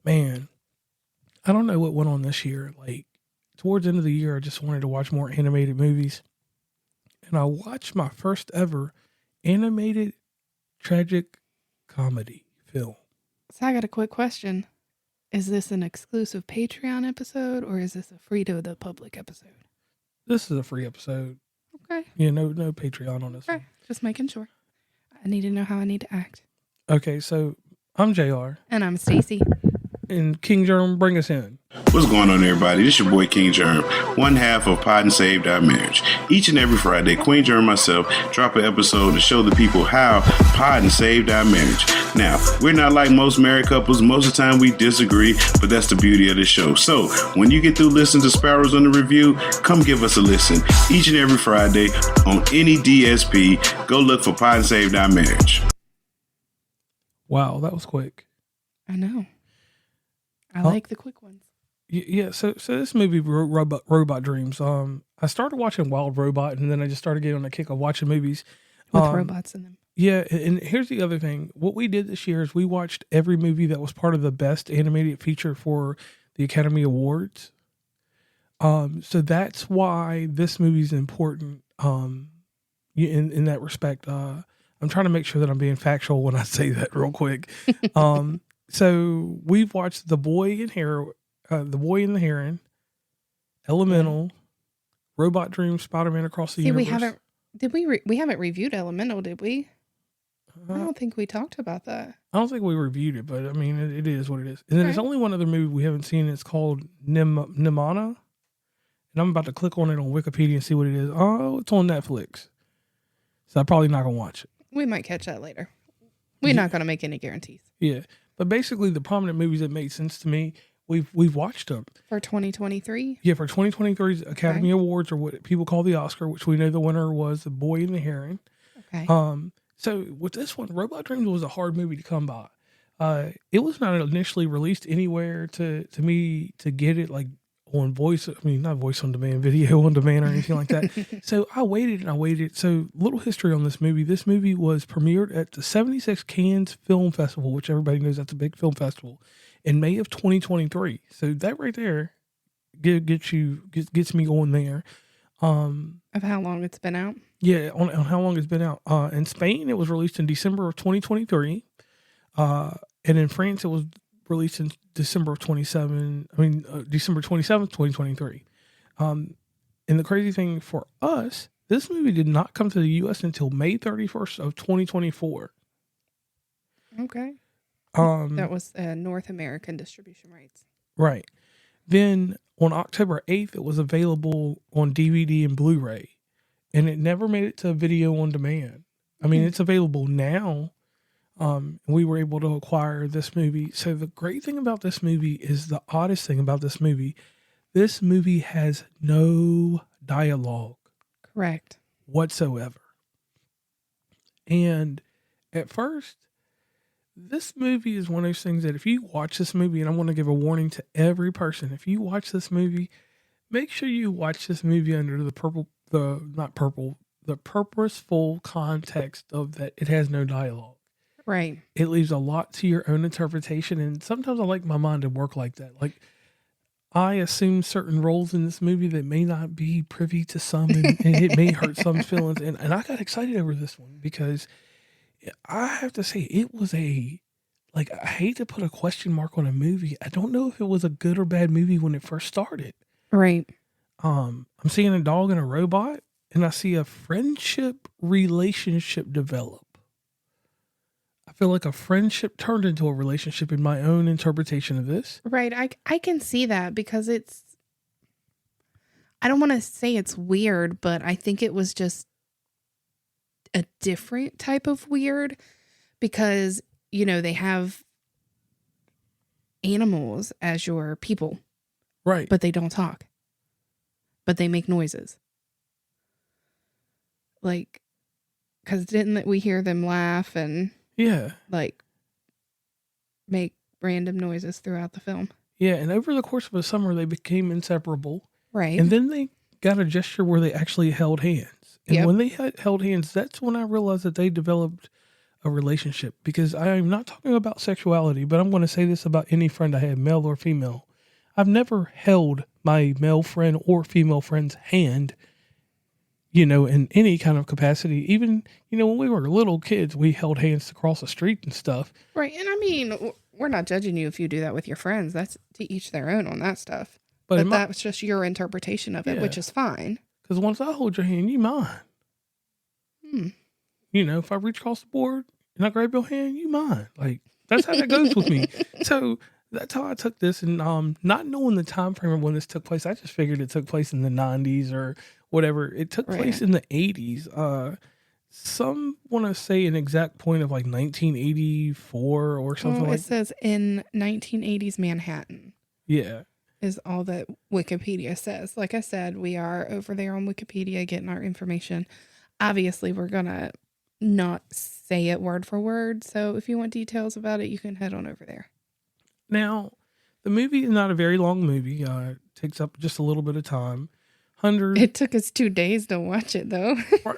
Man, I don't know what went on this year. Like, towards the end of the year, I just wanted to watch more animated movies. And I watched my first ever animated tragic comedy film. So I got a quick question. Is this an exclusive Patreon episode or is this a free to the public episode? This is a free episode. Okay. Yeah, no Patreon on this one. Just making sure. I need to know how I need to act. Okay, so I'm JR. And I'm Stacey. And King Germ, bring us in. What's going on, everybody? This is your boy King Germ, one half of Pod and Saved Our Marriage. Each and every Friday, Queen Germ and myself drop an episode to show the people how Pod and Saved Our Marriage. Now, we're not like most married couples. Most of the time we disagree, but that's the beauty of the show. So, when you get through listening to Sparrows UnderReview, come give us a listen. Each and every Friday on any DSP, go look for Pod and Saved Our Marriage. Wow, that was quick. I know. I like the quick ones. Yeah, so this movie, Robot Dreams, I started watching Wild Robot, and then I just started getting on a kick of watching movies. With robots in them. Yeah, and here's the other thing. What we did this year is we watched every movie that was part of the Best Animated Feature for the Academy Awards. So that's why this movie is important in that respect. I'm trying to make sure that I'm being factual when I say that real quick. So we've watched The Boy and the Heron, Elemental, Robot Dreams, Spider-Man Across the Universe. We haven't reviewed Elemental, did we? I don't think we talked about that. I don't think we reviewed it, but I mean, it is what it is. And then there's only one other movie we haven't seen. It's called Nimana. And I'm about to click on it on Wikipedia and see what it is. Oh, it's on Netflix. So I'm probably not going to watch it. We might catch that later. We're not going to make any guarantees. Yeah. But basically, the prominent movies that made sense to me, we've watched them. For 2023? Yeah, for 2023's Academy Awards, or what people call the Oscar, which we know the winner was The Boy and the Heron. Okay. So with this one, Robot Dreams was a hard movie to come by. It was not initially released anywhere to me to get it, like on not voice on demand, video on demand or anything like that. So I waited. So little history on this movie. This movie was premiered at the 76 Cannes Film Festival, which everybody knows that's a big film festival, in May of 2023. So that right there gets me going there. Of how long it's been out? Yeah, on how long it's been out. In Spain, it was released in December of 2023. And in France, it was released in December 27th, 2023. And the crazy thing for us, this movie did not come to the U.S. until May 31st of 2024. Okay. That was North American distribution rights. Right. Then on October 8th, it was available on DVD and Blu-ray. And it never made it to video on demand. I mean, it's available now. We were able to acquire this movie. So the great thing about this movie is the oddest thing about this movie. This movie has no dialogue. Correct. Whatsoever. And at first, this movie is one of those things that if you watch this movie, and I want to give a warning to every person, if you watch this movie, make sure you watch this movie under the purposeful context of that it has no dialogue. Right. It leaves a lot to your own interpretation. And sometimes I like my mind to work like that. Like, I assume certain roles in this movie that may not be privy to some, and it may hurt some feelings. And I got excited over this one because I have to say it was I hate to put a question mark on a movie. I don't know if it was a good or bad movie when it first started. Right. I'm seeing a dog and a robot, and I see a friendship relationship develop. I feel like a friendship turned into a relationship in my own interpretation of this. Right. I can see that because I don't want to say it's weird, but I think it was just a different type of weird because, they have animals as your people. Right. But they don't talk. But they make noises. Like, because didn't we hear them laugh and... Yeah. Like, make random noises throughout the film. Yeah, and over the course of a summer, they became inseparable. Right. And then they got a gesture where they actually held hands. And when they held hands, that's when I realized that they developed a relationship, because I am not talking about sexuality, but I'm going to say this about any friend I have, male or female. I've never held my male friend or female friend's hand, in any kind of capacity. Even, when we were little kids, we held hands to cross the street and stuff. Right. And I mean, we're not judging you if you do that with your friends. That's to each their own on that stuff. But that's just your interpretation of it, which is fine. Because once I hold your hand, you mine. If I reach across the board and I grab your hand, you mine. Like, that's how that goes with me. So that's how I took this. And not knowing the time frame of when this took place, I just figured it took place in the 90s or whatever. It took place in the 80s. Some want to say an exact point of like 1984 or something like that. It says in 1980s Manhattan. Yeah. Is all that Wikipedia says. Like I said, we are over there on Wikipedia getting our information. Obviously, we're going to not say it word for word. So if you want details about it, you can head on over there. Now, the movie is not a very long movie. It takes up just a little bit of time. It took us 2 days to watch it, though.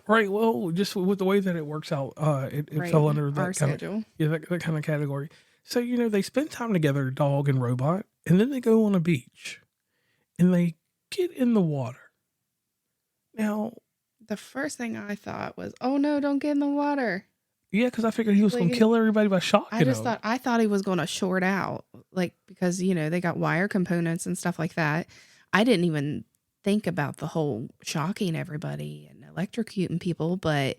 Right. Well, just with the way that it works out, it fell under that schedule. That kind of category. So, they spend time together, dog and robot, and then they go on a beach and they get in the water. Now, the first thing I thought was, oh no, don't get in the water. Yeah, because I figured he was going to kill everybody by shocking him. I thought he was going to short out, like, because, they got wire components and stuff like that. I didn't even think about the whole shocking everybody and electrocuting people, but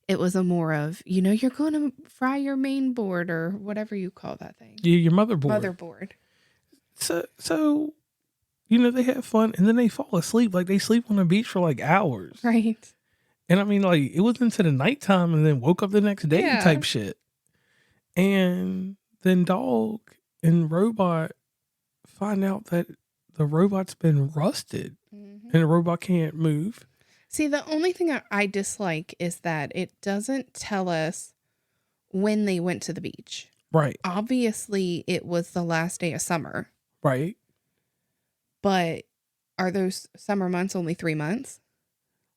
it was a more of, you're going to fry your main board or whatever you call that thing. Yeah, your motherboard. Motherboard. So, they have fun and then they fall asleep. Like, they sleep on the beach for like hours. Right. And I mean, like, it was into the nighttime and then woke up the next day type shit. And then dog and robot find out that the robot's been rusted and the robot can't move. See, the only thing I dislike is that it doesn't tell us when they went to the beach. Right. Obviously, it was the last day of summer. Right. But are those summer months only 3 months?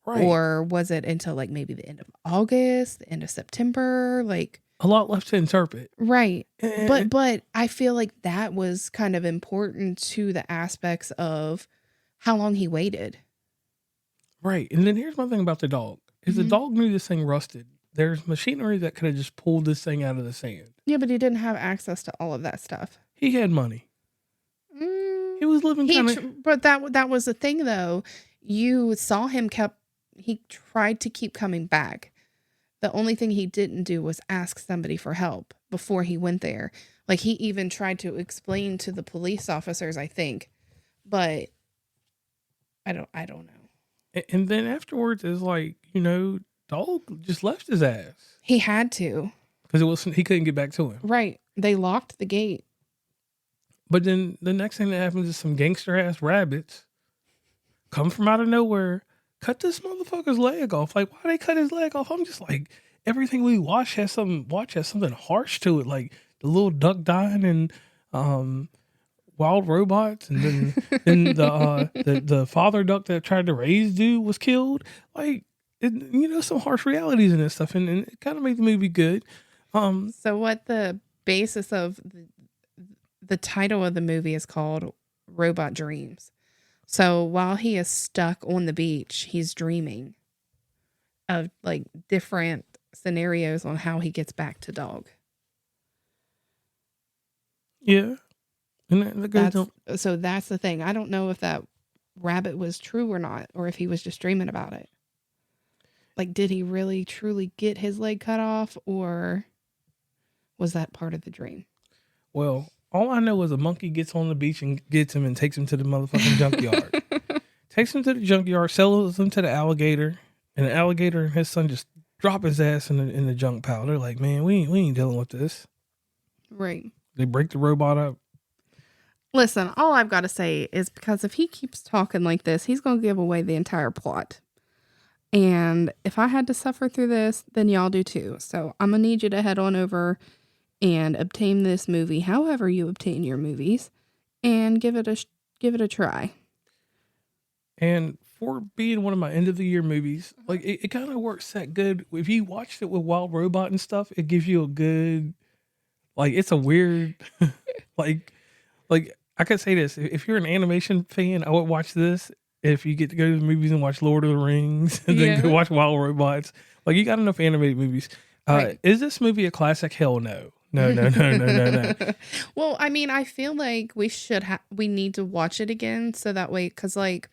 Right. Or was it until like maybe the end of August, the end of September? Like a lot left to interpret. Right. But I feel like that was kind of important to the aspects of how long he waited. Right. And then here's my thing about the dog. If the dog knew this thing rusted, there's machinery that could have just pulled this thing out of the sand. Yeah, but he didn't have access to all of that stuff. He had money. He was living kind of... But that was the thing, though. You saw him he tried to keep coming back. The only thing he didn't do was ask somebody for help before he went there. Like, he even tried to explain to the police officers, I think. But I don't know. And then afterwards, it's like, dog just left his ass. He had to. Because he couldn't get back to him. Right. They locked the gate. But then the next thing that happens is some gangster ass rabbits come from out of nowhere, cut this motherfucker's leg off. Like, why they cut his leg off? I'm just like, everything we watch has something harsh to it. Like the little duck dying and wild robots, and then the father duck that tried to raise dude was killed. Like, some harsh realities in this stuff, and it kind of made the movie good. So what the basis of the title of the movie is called Robot Dreams. So while he is stuck on the beach, he's dreaming of like different scenarios on how he gets back to dog. Yeah. And so that's the thing. I don't know if that rabbit was true or not, or if he was just dreaming about it. Like, did he really truly get his leg cut off, or was that part of the dream? Well, all I know is a monkey gets on the beach and gets him and takes him to the motherfucking junkyard. Takes him to the junkyard, sells him to the alligator, and the alligator and his son just drop his ass in the junk pile. They're like, man, we ain't dealing with this. Right. They break the robot up. Listen, all I've got to say is because if he keeps talking like this, he's going to give away the entire plot. And if I had to suffer through this, then y'all do too. So I'm going to need you to head on over and obtain this movie, however you obtain your movies, and give it a try. And for being one of my end of the year movies, like it kind of works that good. If you watched it with Wild Robot and stuff, it gives you a good, like, it's a weird, like, I could say this: if you're an animation fan, I would watch this. If you get to go to the movies and watch Lord of the Rings and then go watch Wild Robots, like, you got enough animated movies. Right. Is this movie a classic? Hell no. No. Well, I mean, I feel like we need to watch it again so that way, because like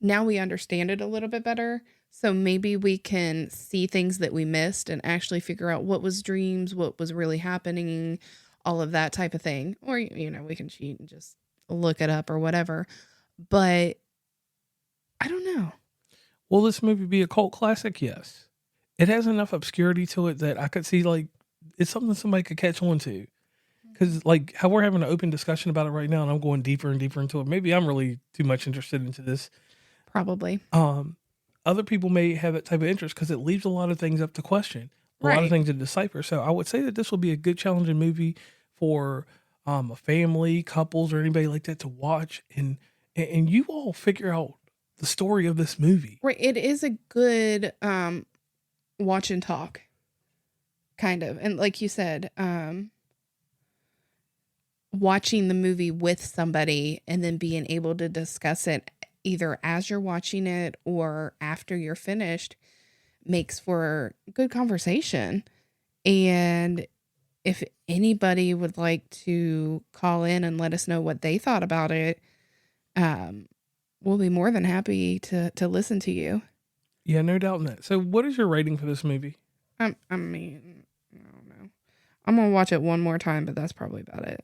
now we understand it a little bit better. So maybe we can see things that we missed and actually figure out what was dreams, what was really happening, all of that type of thing. Or, we can cheat and just look it up or whatever. But I don't know. Will this movie be a cult classic? Yes. It has enough obscurity to it that I could see, like, it's something somebody could catch on to. Because, like, how we're having an open discussion about it right now, and I'm going deeper and deeper into it. Maybe I'm really too much interested into this. Probably. Other people may have that type of interest because it leaves a lot of things up to question, a lot of things to decipher. So I would say that this will be a good challenging movie for a family, couples, or anybody like that to watch, and you all figure out the story of this movie. Right. It is a good watch and talk, kind of. And like you said, watching the movie with somebody and then being able to discuss it either as you're watching it or after you're finished makes for good conversation. And if anybody would like to call in and let us know what they thought about it, we'll be more than happy to listen to you. Yeah, no doubt in that. So what is your rating for this movie? I mean, I don't know. I'm going to watch it one more time, but that's probably about it.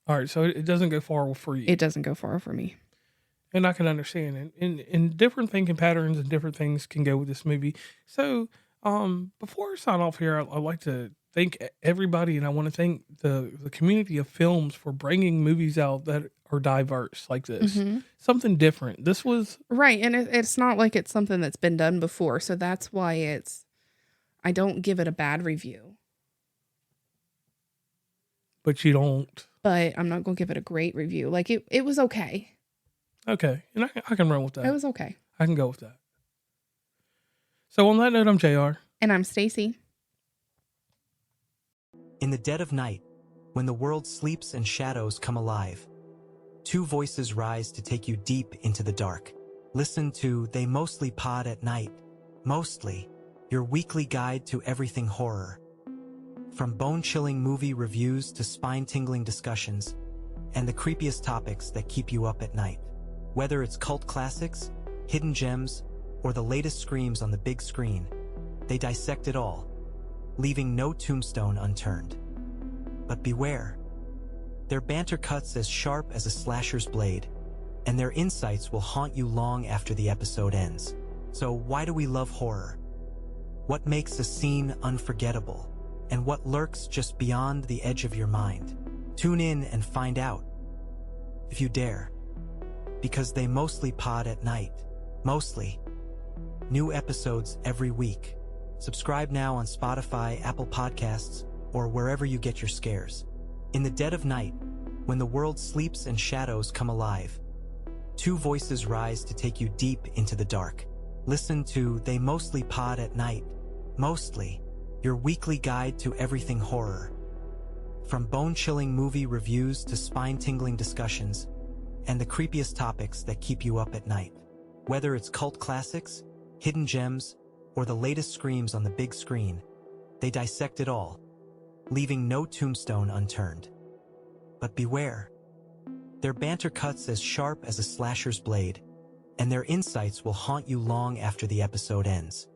All right, so it doesn't go far for you. It doesn't go far for me. And I can understand. And different thinking patterns and different things can go with this movie. So before I sign off here, I'd like to thank everybody, and I want to thank the community of films for bringing movies out that are diverse like this. Mm-hmm. Something different. This was... Right, and it's not like it's something that's been done before, so that's why I don't give it a bad review. But you don't... But I'm not going to give it a great review. Like, it was okay. Okay, and I can run with that. It was okay. I can go with that. So on that note, I'm JR. And I'm Stacey. In the dead of night, when the world sleeps and shadows come alive, two voices rise to take you deep into the dark. Listen to They Mostly Pod at Night. Mostly, your weekly guide to everything horror. From bone-chilling movie reviews to spine-tingling discussions, and the creepiest topics that keep you up at night. Whether it's cult classics, hidden gems, or the latest screams on the big screen, they dissect it all, leaving no tombstone unturned. But beware. Their banter cuts as sharp as a slasher's blade, and their insights will haunt you long after the episode ends. So why do we love horror? What makes a scene unforgettable? And what lurks just beyond the edge of your mind? Tune in and find out, if you dare. Because they mostly pod at night. Mostly. New episodes every week. Subscribe now on Spotify, Apple Podcasts, or wherever you get your scares. In the dead of night, when the world sleeps and shadows come alive, two voices rise to take you deep into the dark. Listen to They Mostly Pod at Night. Mostly, your weekly guide to everything horror. From bone-chilling movie reviews to spine-tingling discussions, and the creepiest topics that keep you up at night. Whether it's cult classics, hidden gems, or the latest screams on the big screen, they dissect it all, leaving no tombstone unturned. But beware. Their banter cuts as sharp as a slasher's blade, and their insights will haunt you long after the episode ends.